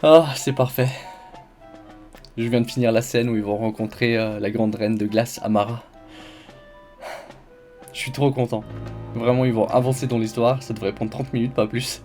Ah, c'est parfait. Je viens de finir la scène où ils vont rencontrer la grande reine de glace, Amara. Je suis trop content. Vraiment, ils vont avancer dans l'histoire, ça devrait prendre 30 minutes, pas plus.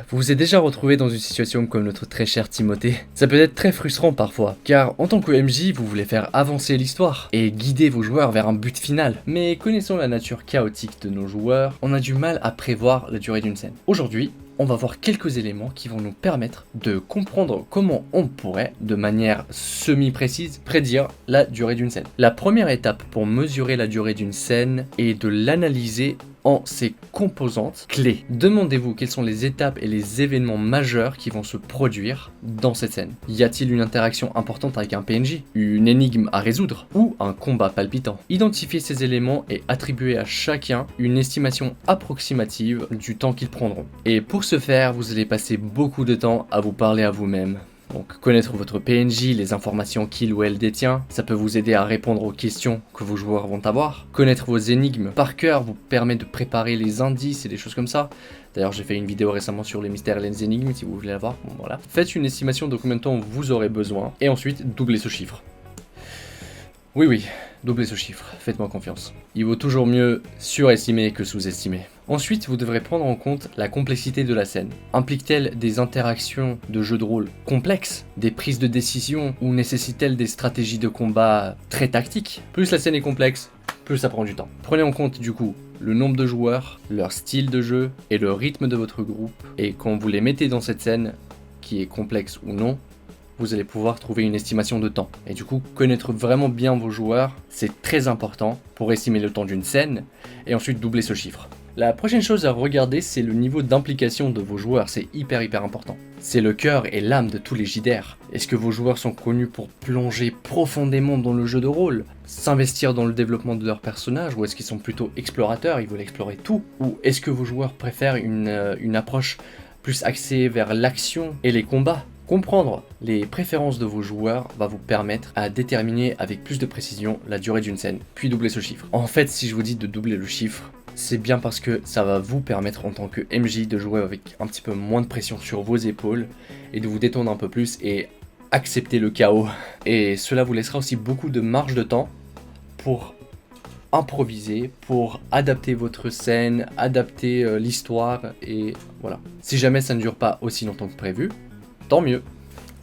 Vous vous êtes déjà retrouvé dans une situation comme notre très cher Timothée. Ça peut être très frustrant parfois, car en tant que MJ, vous voulez faire avancer l'histoire et guider vos joueurs vers un but final. Mais connaissant la nature chaotique de nos joueurs, on a du mal à prévoir la durée d'une scène. Aujourd'hui, on va voir quelques éléments qui vont nous permettre de comprendre comment on pourrait, de manière semi-précise, prédire la durée d'une scène. La première étape pour mesurer la durée d'une scène est de l'analyser en ses composantes clés. Demandez-vous quelles sont les étapes et les événements majeurs qui vont se produire dans cette scène. Y a-t-il une interaction importante avec un PNJ, une énigme à résoudre ou un combat palpitant? Identifiez ces éléments et attribuez à chacun une estimation approximative du temps qu'ils prendront. Et pour ce faire, vous allez passer beaucoup de temps à vous parler à vous-même. Donc connaître votre PNJ, les informations qu'il ou elle détient, ça peut vous aider à répondre aux questions que vos joueurs vont avoir. Connaître vos énigmes par cœur vous permet de préparer les indices et des choses comme ça. D'ailleurs j'ai fait une vidéo récemment sur les mystères et les énigmes si vous voulez la voir, bon voilà. Faites une estimation de combien de temps vous aurez besoin et ensuite doublez ce chiffre. Oui, doublez ce chiffre, faites-moi confiance. Il vaut toujours mieux surestimer que sous-estimer. Ensuite, vous devrez prendre en compte la complexité de la scène. Implique-t-elle des interactions de jeu de rôle complexes, des prises de décision, ou nécessite-t-elle des stratégies de combat très tactiques? Plus la scène est complexe, plus ça prend du temps. Prenez en compte du coup le nombre de joueurs, leur style de jeu et le rythme de votre groupe, et quand vous les mettez dans cette scène, qui est complexe ou non, vous allez pouvoir trouver une estimation de temps. Et du coup, connaître vraiment bien vos joueurs, c'est très important pour estimer le temps d'une scène, et ensuite doubler ce chiffre. La prochaine chose à regarder, c'est le niveau d'implication de vos joueurs, c'est hyper important. C'est le cœur et l'âme de tous les JDR. Est-ce que vos joueurs sont connus pour plonger profondément dans le jeu de rôle, s'investir dans le développement de leur personnage, ou est-ce qu'ils sont plutôt explorateurs, ils veulent explorer tout? Ou est-ce que vos joueurs préfèrent une approche plus axée vers l'action et les combats? Comprendre les préférences de vos joueurs va vous permettre à déterminer avec plus de précision la durée d'une scène, puis doubler ce chiffre. En fait, si je vous dis de doubler le chiffre, c'est bien parce que ça va vous permettre en tant que MJ de jouer avec un petit peu moins de pression sur vos épaules et de vous détendre un peu plus et accepter le chaos. Et cela vous laissera aussi beaucoup de marge de temps pour improviser, pour adapter votre scène, adapter l'histoire et voilà. Si jamais ça ne dure pas aussi longtemps que prévu, tant mieux,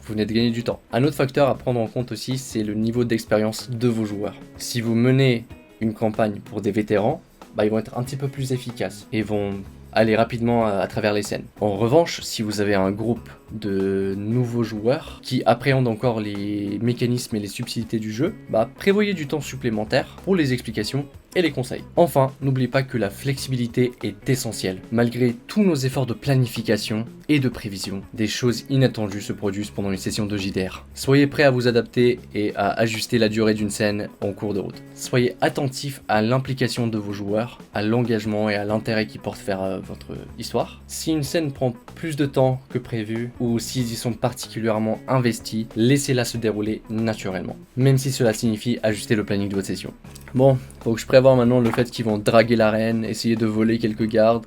vous venez de gagner du temps. Un autre facteur à prendre en compte aussi, c'est le niveau d'expérience de vos joueurs. Si vous menez une campagne pour des vétérans, ils vont être un petit peu plus efficaces et vont aller rapidement à travers les scènes. En revanche, si vous avez un groupe de nouveaux joueurs qui appréhendent encore les mécanismes et les subtilités du jeu, prévoyez du temps supplémentaire pour les explications et les conseils. Enfin, n'oubliez pas que la flexibilité est essentielle. Malgré tous nos efforts de planification et de prévision, des choses inattendues se produisent pendant une session de JDR. Soyez prêts à vous adapter et à ajuster la durée d'une scène en cours de route. Soyez attentifs à l'implication de vos joueurs, à l'engagement et à l'intérêt qu'ils portent vers votre histoire. Si une scène prend plus de temps que prévu, ou s'ils y sont particulièrement investis, laissez-la se dérouler naturellement, même si cela signifie ajuster le planning de votre session. Bon, faut que je prévoie maintenant le fait qu'ils vont draguer la reine, essayer de voler quelques gardes,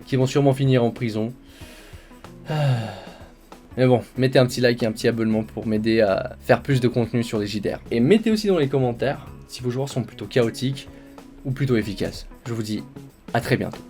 qui vont sûrement finir en prison. Mais bon, mettez un petit like et un petit abonnement pour m'aider à faire plus de contenu sur les JDR. Et mettez aussi dans les commentaires si vos joueurs sont plutôt chaotiques ou plutôt efficaces. Je vous dis à très bientôt.